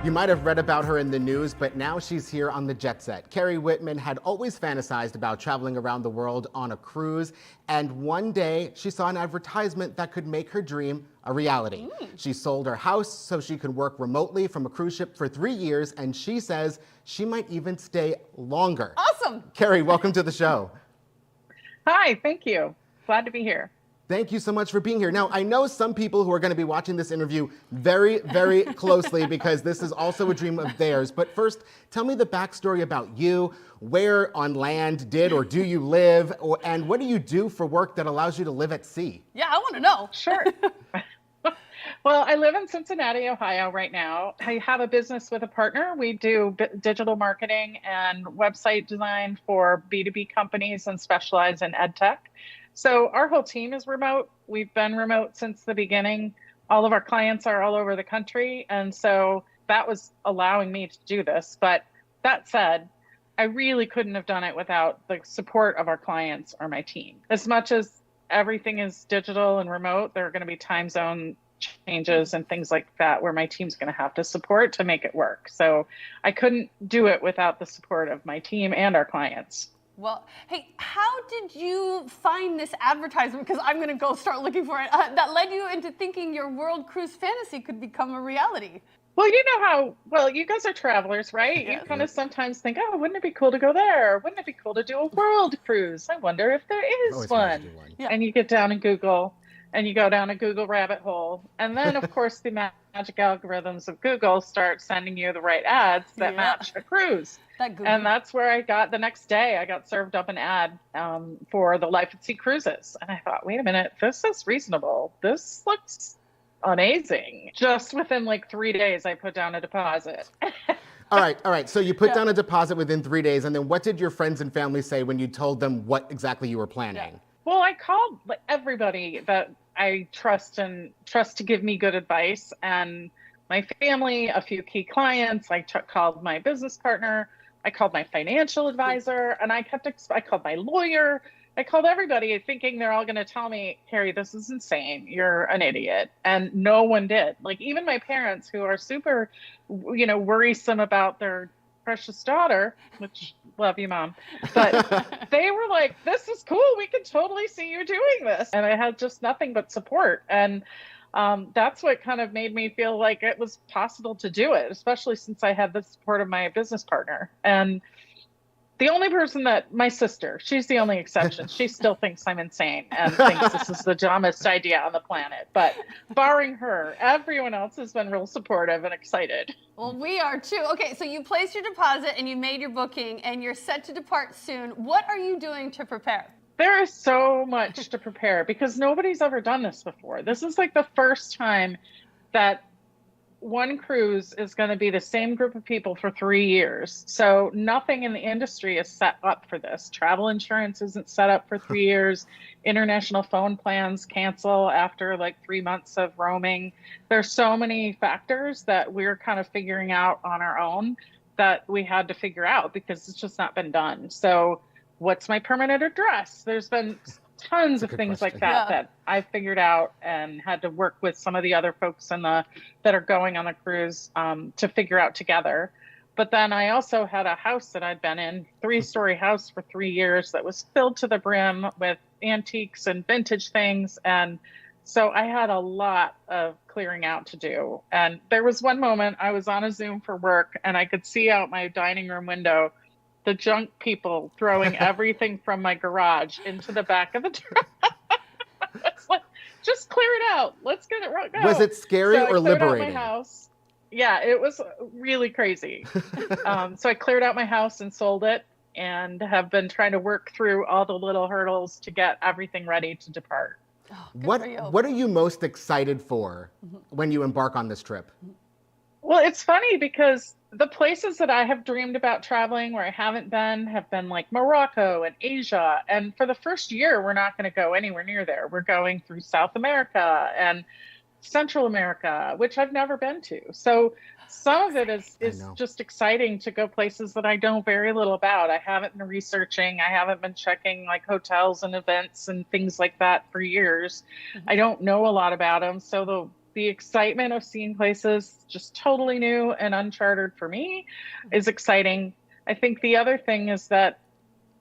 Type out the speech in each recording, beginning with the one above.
You might have read about her in the news, but now she's here on the jet set. Keri Witman had always fantasized about traveling around the world on a cruise, and one day she saw an advertisement that could make her dream a reality. She sold her house so she could work remotely from a cruise ship for 3 years, and she says she might even stay longer. Awesome. Keri, welcome to the show. Hi, thank you. Glad to be here. Thank you so much for being here. Now, I know some people who are going to be watching this interview very, very closely because this is also a dream of theirs. But first, tell me the backstory about you. Where on land did or do you live? And what do you do for work that allows you to live at sea? Yeah, I want to know. Sure. Well, I live in Cincinnati, Ohio right now. I have a business with a partner. We do digital marketing and website design for B2B companies and specialize in ed tech. So our whole team is remote. We've been remote since the beginning. All of our clients are all over the country. And so that was allowing me to do this. But that said, I really couldn't have done it without the support of our clients or my team. As much as everything is digital and remote, there are going to be time zone changes and things like that where my team's going to have to support to make it work. So I couldn't do it without the support of my team and our clients. Well, hey, how did you find this advertisement? Because I'm going to go start looking for it. That led you into thinking your world cruise fantasy could become a reality. Well, you know how, well, you guys are travelers, right? Yeah. You kind of sometimes think, oh, wouldn't it be cool to go there? Wouldn't it be cool to do a world cruise? I wonder if there is Always wanted to one. do one. Yeah. And you get down in Google and you go down a Google rabbit hole. And then, of course, the magic algorithms of Google start sending you the right ads that match a cruise. And that's where I got, the next day, I got served up an ad for the Life at Sea cruises. And I thought, wait a minute, this is reasonable. This looks amazing. Just within like 3 days, I put down a deposit. All right. So you put down a deposit within 3 days, and then what did your friends and family say when you told them what exactly you were planning? Well, I called everybody that I trust to give me good advice, and my family, a few key clients. I called my business partner. I called my financial advisor, and I called my lawyer. I called everybody thinking they're all going to tell me, Keri, this is insane. You're an idiot. And no one did. Like even my parents, who are super, worrisome about their precious daughter, which love you, Mom. But they were like, this is cool. We can totally see you doing this. And I had just nothing but support. And that's what kind of made me feel like it was possible to do it, especially since I had the support of my business partner. And the only person my sister, she's the only exception. She still thinks I'm insane and thinks this is the dumbest idea on the planet. But barring her, everyone else has been real supportive and excited. Well, we are too. Okay, so you placed your deposit and you made your booking and you're set to depart soon. What are you doing to prepare? There is so much to prepare because nobody's ever done this before. This is like the first time that one cruise is going to be the same group of people for 3 years. So nothing in the industry is set up for this. Travel insurance isn't set up for 3 years. International phone plans cancel after like 3 months of roaming. There's so many factors that we're kind of figuring out on our own that we had to figure out because it's just not been done. So what's my permanent address? There's been tons of things like that that I figured out and had to work with some of the other folks that are going on the cruise to figure out together. But then I also had a house that I'd been in, 3-story house for 3 years that was filled to the brim with antiques and vintage things. And so I had a lot of clearing out to do. And there was one moment I was on a Zoom for work and I could see out my dining room window the junk people throwing everything from my garage into the back of the truck. It's like, just clear it out. Let's get it right now. Was it scary or liberating? Out my house. Yeah, it was really crazy. So I cleared out my house and sold it and have been trying to work through all the little hurdles to get everything ready to depart. Oh, what are you most excited for when you embark on this trip? Well, it's funny because the places that I have dreamed about traveling where I haven't been have been like Morocco and Asia. And for the first year, we're not going to go anywhere near there. We're going through South America and Central America, which I've never been to. So some of it is just exciting to go places that I know very little about. I haven't been researching. I haven't been checking like hotels and events and things like that for years. I don't know a lot about them. So the excitement of seeing places just totally new and uncharted for me is exciting. I think the other thing is that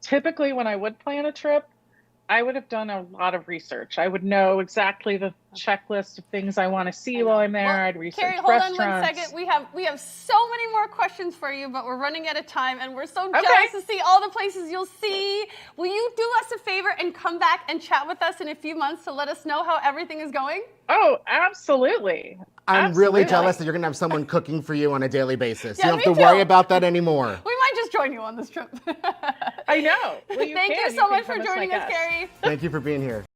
typically when I would plan a trip, I would have done a lot of research. I would know exactly the checklist of things I want to see while I'm there. I'd research Keri, hold on one restaurants. second. We have so many more questions for you, but we're running out of time, and we're so jealous to see all the places you'll see. Will you do us a favor and come back and chat with us in a few months to let us know how everything is going? Oh, absolutely. I'm really jealous that you're going to have someone cooking for you on a daily basis. Yeah, You don't have me to too. worry about that anymore. We might just join you on this trip. I know. Well, Thank you so much for joining us, Keri. Keri. Thank you for being here.